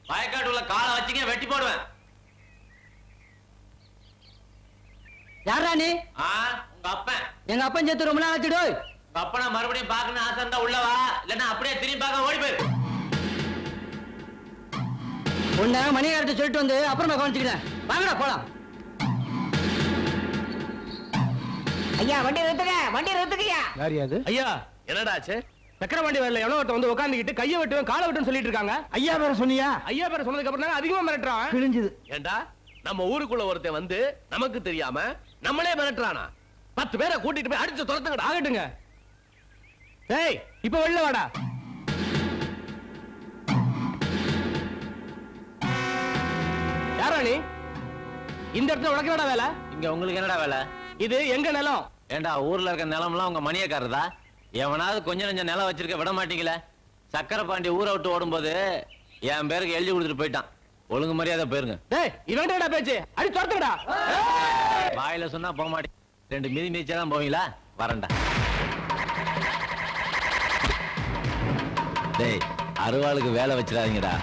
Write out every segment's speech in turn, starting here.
வயக்காட்டுல காலை வச்சுங்க வெட்டி போடுவேன். யாரா நீ? உங்க அப்பன். எங்க அப்பன் சேர்த்து ரொம்ப நாள் ஆச்சுடு. உங்க அப்பனை மறுபடியும் பாக்கணும் ஆசை இருந்தா உள்ளவா, இல்லன்னா அப்படியே திரும்பி பார்க்க ஓடி போயிரு. உன்ன மணியார்ட்ட சொல்லிட்டு வந்து அப்புறமா கவனிச்சுக்கிறேன். வாங்கடா போலாம். ஐயா வண்டி நிறுத்துங்க, வண்டி நிறுத்துங்கய்யா. யாரியாது? ஐயா என்னடாச்சு? சக்கர வண்டி வரல எவ்வளவு ஒருத்த வந்து உட்காந்துக்கிட்டு கையை வெட்டுவேன் காலை வெட்டுன்னு சொல்லிட்டு இருக்காங்க. ஐயா பேர சொன்னியா? ஐயா பேர சொன்னதுக்கு அப்புறம் தான் அதிகமா மிரட்டுறான். கிழிஞ்சது. ஏண்டா நம்ம ஊருக்குள்ள ஒருத்தன் வந்து நமக்கு தெரியாம நம்மளே மிரட்டுறானா? 10 பேரை கூட்டிட்டு போய் அடிச்சு துரத்துங்கடா. ஆகட்டுங்க. டேய் இப்ப வெளில வாடா. யாரா நீ? இந்த இடத்துல உனக்கு என்னடா வேலை? இங்க உங்களுக்கு என்னடா வேலை? இது எங்க நிலம். ஏண்டா ஊர்ல இருக்க நிலம்லாம் உங்க மணியக்காரதா? எவனாவது கொஞ்சம் நெஞ்ச நிலம் வச்சிருக்க விட மாட்டீங்களே. சக்கரை பாண்டி ஊரை விட்டு ஓடும்போது என் பேருக்கு எழுதி கொடுத்துட்டு போயிட்டான். ஒழுங்கு மரியாதை போயிருங்க. டேய் இவன்டா பேச்சு அடி துரத்துங்கடா. வாயில சொன்னா போக மாட்டேன். 2 மிதி மிதிச்சாதான் போவீங்களா? வரண்டா. டேய் அருவாளுக்கு வேலை வச்சிடாதீங்கடா.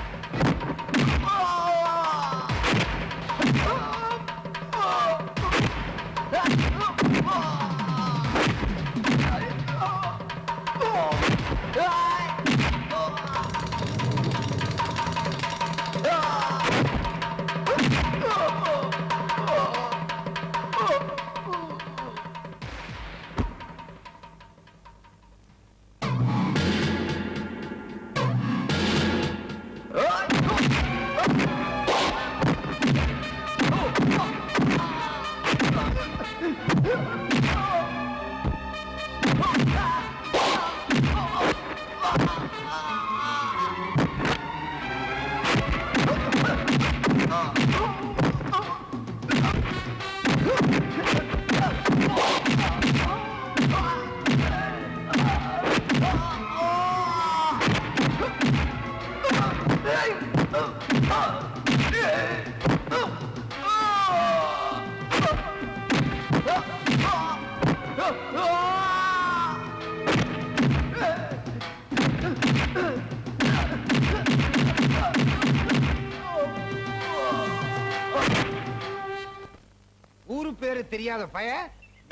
ஊரு பேரு தெரியாத பய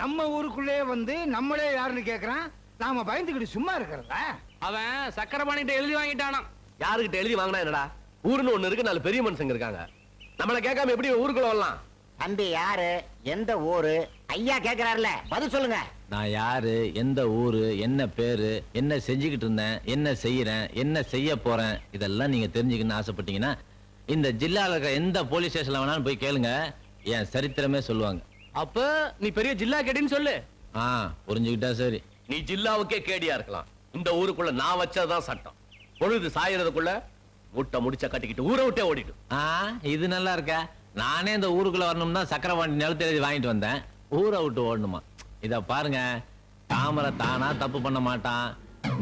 நம்ம ஊருக்குள்ளே வந்து நம்மளே யாருன்னு கேக்குறான். நாம பயந்துகிட்டு சும்மா இருக்கிறதா? அவன் சக்கரை பாண்டிட்ட எழுதி வாங்கிட்டானா? யாருகிட்ட எழுதி வாங்கினா என்னடா? ஊருன்னு ஒண்ணு இருக்கு, 4 பெரிய மனுஷங்க இருக்காங்க. நம்மள கேட்காம எப்படி ஊருக்குள்ள வரலாம்? தம்பி யாரு, எந்த ஊரு? ஐயா கேக்குறாருல, பதில் சொல்லுங்க. நான் யாரு, எந்த ஊரு, என்ன பேரு, என்ன செஞ்சுக்கிட்டு இருந்தேன், என்ன செய்யறேன், என்ன செய்ய போறேன், இதெல்லாம் நீங்க தெரிஞ்சுக்கணும்னு ஆசைப்பட்டீங்கன்னா இந்த ஜில்லால இருக்க எந்த போலீஸ் ஸ்டேஷன்ல வேணாலும் போய் கேளுங்க. என் சரித்திரமே சொல்லுவாங்க. அப்ப நீ பெரிய ஜில்லா கேட்டின்னு சொல்லு. புரிஞ்சுக்கிட்டா சரி. நீ ஜில்லாவுக்கே கேடியா இருக்கலாம். இந்த ஊருக்குள்ள நான் வச்சதுதான் சட்டம். பொழுது சாயறதுக்குள்ள முட்டை முடிச்ச கட்டிக்கிட்டு ஊரை விட்டே ஓடிட்டு. இது நல்லா இருக்க. நானே இந்த ஊருக்குள்ள வரணும்னா சக்கரவாண்டி நிலத்தை எழுதி வாங்கிட்டு வந்தேன். ஊரை விட்டு ஓடணுமா? இத பாருங்க, தாமரை தானா தப்பு பண்ண மாட்டான்.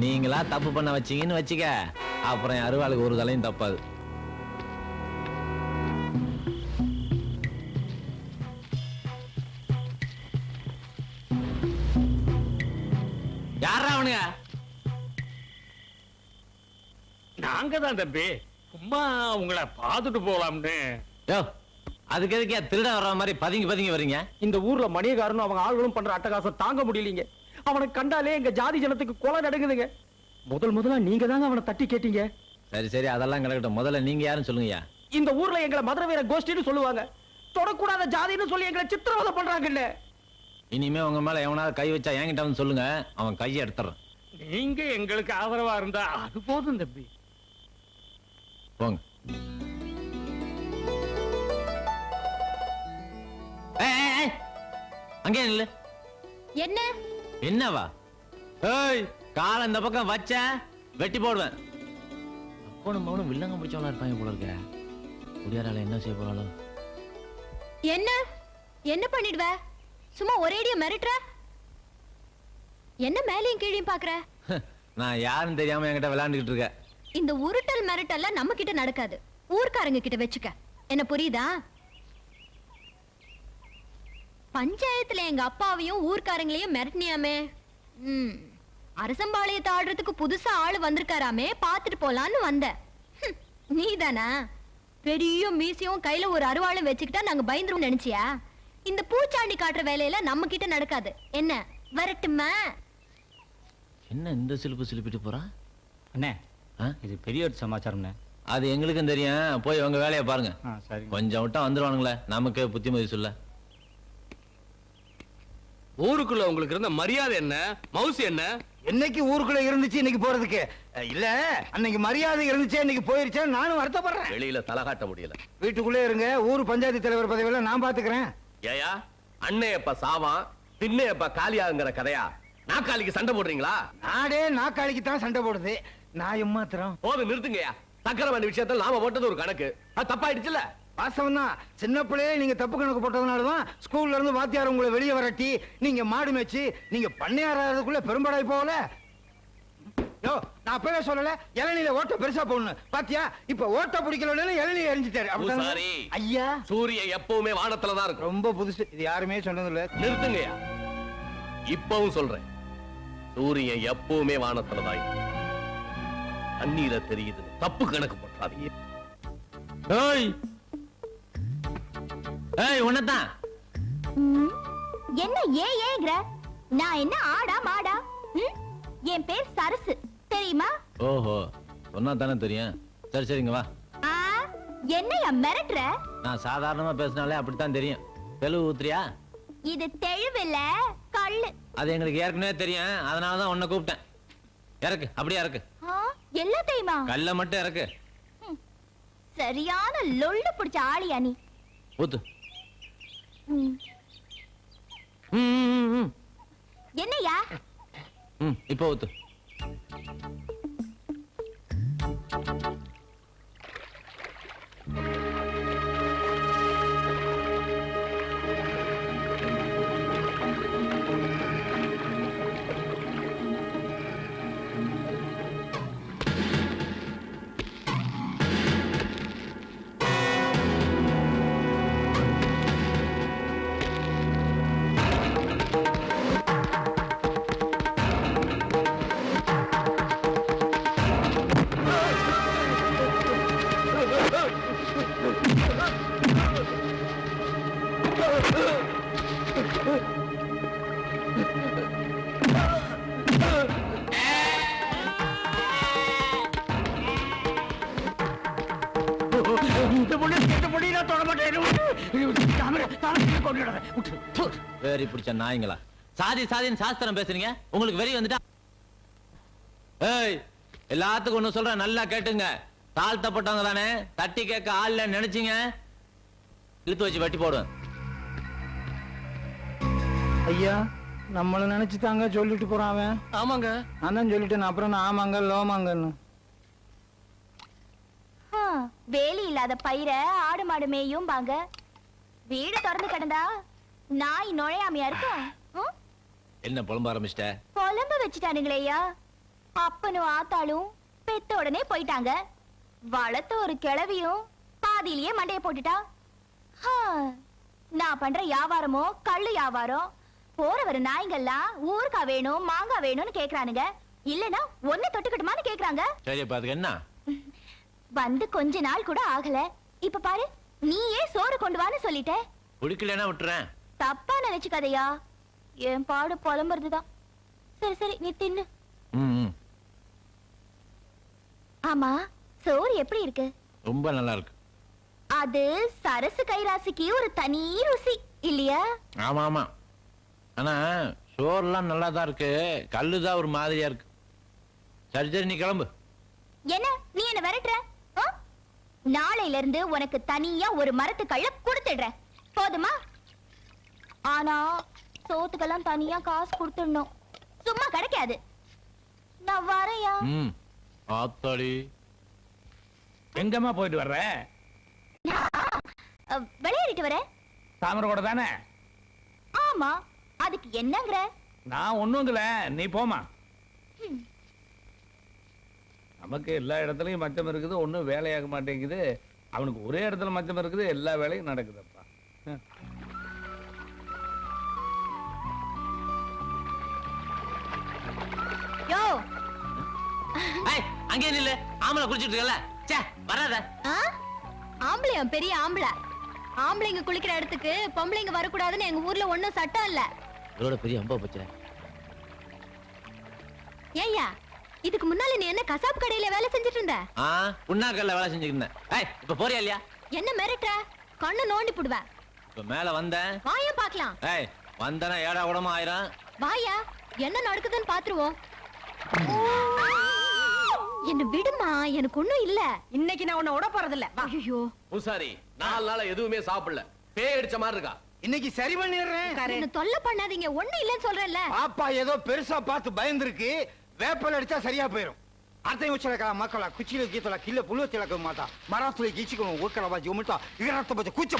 நீங்களா தப்பு பண்ண வச்சீங்கன்னு வச்சுக்க, அப்புறம் அருவாளுக்கு ஒரு தலையும் தப்பாது. யாரா அவனுங்க? நாங்க தான் தம்பி, சும்மா உங்களை பார்த்துட்டு போலாம்னு. அதுக்கு எதுக்கே திருட வர்ற மாதிரி பதுங்கி பதுங்கி வரீங்க? இந்த ஊர்ல மணியக்காரனும் அவங்க ஆளுகளும் பண்ற அட்டகாசம் தாங்க முடியலீங்க. அவனை கண்டாலே எங்க ஜாதி ஜனத்துக்கு கொலை நடக்குதுங்க. முதல்ல நீங்க தாங்க அவனை தட்டி கேட்டீங்க. சரி சரி, அதெல்லாம் கிடக்கட்டும். முதல்ல நீங்க யாருன்னு சொல்லுங்கய்யா. இந்த ஊர்ல எங்களை மதுரை வீர கோஷ்டின்னு சொல்லுவாங்க. தொடக்கூடாத ஜாதின்னு சொல்லி எங்களை சித்திரவதை பண்றாங்கல்ல. இனிமே உங்க மேல எவனாவது கை வச்சா என்கிட்ட வந்து சொல்லுங்க, அவன் கையை எடுத்துறான். நீங்க எங்களுக்கு ஆதரவா இருந்தா அது போதும் தம்பி. போங்க. அங்கே இல்ல. என்ன என்னவா? ஏய், கால இந்த பக்கம் வச்ச வெட்டி போடுவேன். அப்பனும் மகனும் வில்லங்க முடிச்சவனா இருப்பாங்க போல இருக்க. குடியாரால என்ன செய்ய போறாளோ? என்ன என்ன பண்ணிடுவ? சும்மா ஒரேடியா மிரட்டுற. என்ன மேலையும் கீழையும் பாக்குற? நான் யாருன்னு தெரியாம என்கிட்ட விளையாண்டுகிட்டு இருக்க. இந்த உருட்டல் மிரட்டல்ல நம்ம கிட்ட நடக்காது. ஊர்க்காரங்க கிட்ட வச்சுக்க. என்ன புரியுதா? பஞ்சாயத்துல எங்க அப்பாவையும் ஊர்க்காரங்களையும் மிரட்டினியாமே. அரசம்பாளையத்தை ஆடுறதுக்கு புதுசா ஆளு வந்திருக்காராமே, பாத்துட்டு போலான்னு வந்த. நீதானா? பெரிய மீசையும் கையில ஒரு அருவாளும் வச்சுக்கிட்டா நாங்க பயந்துரும் நினைச்சியா? இந்த பூச்சாண்டி காட்டுற வேலையில நம்ம கிட்ட நடக்காது. என்ன வரட்டுமா? என்ன இந்த சிலுப்பு சிலுப்பிட்டு போறா? அண்ணே ஆ? இது பெரிய ஒரு சமாச்சாரம்ண்ணே. அது எங்களுக்கும் தெரியும். போய் உங்க வேலையை பாருங்க. சரி. கொஞ்சம் விட்டா வந்துருவானுங்களே, நமக்கு புத்திமதி சொல்ல. ஊருக்குள்ள உங்களுக்கு இருந்த மரியாதை என்ன, மவுசு என்ன? என்னைக்கு ஊருக்குள்ள இருந்துச்சு இன்னைக்கு போறதுக்கு? இல்ல, அன்னைக்கு மரியாதை இருந்துச்சு இன்னைக்கு போயிருச்சா நானும் வருத்தப்படுறேன். வெளியில தலை காட்ட முடியல. வீட்டுக்குள்ளே இருங்க. ஊர் பஞ்சாயத்து தலைவர் பதவியில நான் பாத்துக்கிறேன். ஏயா அண்ணே எப்ப சாவான் பின்னே எப்ப காலியாங்கிற கதையா? நாக்காளிக்கு சண்டை போடுறீங்களா? நாடே நாக்காளிக்கு தான் சண்டை போடுது. நான் எம்மாத்திரம். போது நிறுத்துங்கயா. சக்கரவண்டி விஷயத்துல நாம போட்டது ஒரு கணக்கு, அது தப்பாயிடுச்சுல. வாஸ்தவம் தான். சின்ன பிள்ளையே நீங்க தப்பு கணக்கு போட்டதுனாலதான் ஸ்கூல்ல இருந்து வாத்தியார் உங்களை வெளியே வரட்டி நீங்க மாடு மேய்ச்சி நீங்க பண்ணையாறதுக்குள்ள பெரும்பாடாய் போகல. யோ, நான் அப்பவே சொல்லல இளநீல ஓட்ட பெருசா போடணும். பாத்தியா, இப்ப ஓட்ட பிடிக்கலன்னு இளநீ எரிஞ்சிட்டாரு. பூசாரி. ஐயா, சூரியன் எப்பவுமே வானத்துல தான் இருக்கும். ரொம்ப புதுசு. இது யாருமே சொன்னது இல்ல. நிறுத்துங்கயா. இப்பவும் சொல்றேன், சூரியன் எப்பவுமே வானத்துல தான் இருக்கும். தண்ணீர தெரியுது, தப்பு கணக்கு போட்டாதீங்க. ஏய் ஏய், உன்னதான். என்ன ஏங்கிற? நான் என்ன ஆடா மாடா? என் பேர் சரசு, தெரியுமா? ஓஹோ, சொன்னா தானே தெரியும். சரி சரிங்க வா. என்னையா மிரட்டுற? நான் சாதாரணமா பேசினாலே அப்படித்தான் தெரியும். தெளிவு ஊத்துறியா? இது தெளிவில்ல, கள்ளு. அது எங்களுக்கு ஏற்கனவே தெரியும், அதனாலதான் உன்னை கூப்பிட்டேன். இறக்கு, அப்படியே இறக்கு. எல்லாம் தெரியுமா? கல்ல மட்டும் இறக்கு. சரியான லொள்ளு பிடிச்ச ஆளியா நீ. ஊத்து. என்னையா? இப்போ ஊத்து. வேறி பிடிச்ச நாய்ங்களா? சாதி சாதின்னு சாஸ்திரம் பேசுறீங்க, உங்களுக்கு வெறி வந்துட்டா? ஏய், எல்லாத்துக்கும் ஒண்ணு சொல்றேன், நல்லா கேட்டுங்க. தாழ்த்தப்பட்டவங்க தானே, தட்டி கேட்க ஆள்ல நினைச்சீங்க, இழுத்து வச்சு வெட்டி போடுவேன். ஐயா, நம்மள நினைச்சுதாங்க சொல்லிட்டு போறான் அவன். ஆமாங்க. நான் தான் சொல்லிட்டேன். அப்புறம் நான் ஆமாங்க லோமாங்கன்னு. வேலி இல்லாத பயிர ஆடு மாடு மேயும் பாங்க. வீடு திறந்து கிடந்தா நாய் நுழையாமையா இருக்கும். என்ன புலம்ப ஆரம்பிச்சிட்ட? புலம்ப வச்சுட்டானுங்களேயா. அப்பனும் ஆத்தாளும் பெத்த உடனே போயிட்டாங்க. வளர்த்த ஒரு கிழவியும் பாதியிலேயே மண்டைய போட்டுட்டா. நான் பண்ற வியாபாரமோ கள்ளு வியாபாரம். போறவரு நாய்ங்கெல்லாம் ஊருக்கா வேணும் மாங்காய் வேணும்னு கேக்குறானுங்க. இல்லனா ஒண்ணு தொட்டுக்கிட்டுமான்னு கேக்குறாங்க. சரி, அப்ப அதுக்கு என்ன? வந்து கொஞ்ச நாள் கூட ஆகல, இப்ப பாரு நீயே சோறு கொண்டு வான்னு சொல்லிட்ட. குடிக்கலன்னா விட்டுறேன். தப்பா நினைச்சுக்காதையா, என் பாடு புலம்புறதுதான். சரி சரி, நீ தின்னு. ஆமா, சோறு எப்படி இருக்கு? ரொம்ப நல்லா இருக்கு. அது சரசு கைராசிக்கு ஒரு தனி ருசி இல்லையா? ஆமா ஆமா, ஆனா சோறுலாம் நல்லா தான் இருக்கு, கல்லுதான் ஒரு மாதிரியா இருக்கு. சரி சரி, நீ கிளம்பு. என்ன நீ என்ன விரட்டுற? நாளையில இருந்து உனக்கு தனியா ஒரு மரத்து கள்ள கொடுத்துடுறேன், போதுமா? ஆனா சோத்துக்கெல்லாம் தனியா காசு கொடுத்துடணும், சும்மா கிடைக்காது. நான் வரையா? ஆத்தாடி, எங்கம்மா போயிட்டு வர்ற? விளையாடிட்டு வரேன். தாமரை கூட தானே? ஆமா, அதுக்கு என்னங்கற? நான் ஒண்ணுங்கல, நீ போமா. நமக்கு எல்லா இடத்துலயும் மச்சம் இருக்குது, ஒண்ணும் வேலையாக மாட்டேங்குது. அவனுக்கு ஒரே இடத்துல மச்சம் இருக்குது, எல்லா வேலையும் நடக்குதுப்பா. யோ, அங்கே நில்லு. ஆமலை குடிச்சிட்டு இருக்கல, சே வராத. ஆம்பளையா பெரிய ஆம்பளை. ஆம்பளைங்க குளிக்கிற இடத்துக்கு பொம்பளைங்க வரக்கூடாதுன்னு எங்க ஊர்ல ஒண்ணும் சட்டம் இல்ல. இதோட பெரிய அம்பா போச்சு. ஏய்யா, இதுக்கு முன்னால நீ என்ன கசாப்பு கடையில வேலை செஞ்சுட்டு இருந்த? புண்ணாக்கல்ல வேலை செஞ்சுக்கிட்டேன். இப்ப போறியா இல்லையா? என்ன மிரட்டுற? கண்ணு நோண்டி புடுவேன். இப்ப மேல வந்தேன். வாயா பாக்கலாம். வந்தனா ஏடா கூடமா ஆயிரம். வாயா, என்ன நடக்குதுன்னு பாத்துருவோம். என்ன விடுமா, எனக்கு ஒண்ணும் இல்ல. இன்னைக்கு நான் உன்னை விட போறதில்ல. ஐயோ, பூசாரி 4 நாளா எதுவுமே சாப்பிடல, பேய் அடிச்ச மாதிரி இருக்கா. இன்னைக்கு சரி பண்ணிடுறேன். என்ன தொல்லை பண்ணாதீங்க, ஒண்ணும் இல்லன்னு சொல்றேன்ல. பாப்பா ஏதோ பெருசா பார்த்து பயந்துருக்கு. வேப்பல் அடிச்சா சரியா போயிரும். அர்த்தம் வச்சலக்கா மக்களா குச்சியில கீத்தல கில்ல புழுவ திலக்க மாட்டா மராத்துல கீச்சிக்கணும் ஊக்கல பாஜி உமிட்டா இகரத்த பாஜி குச்ச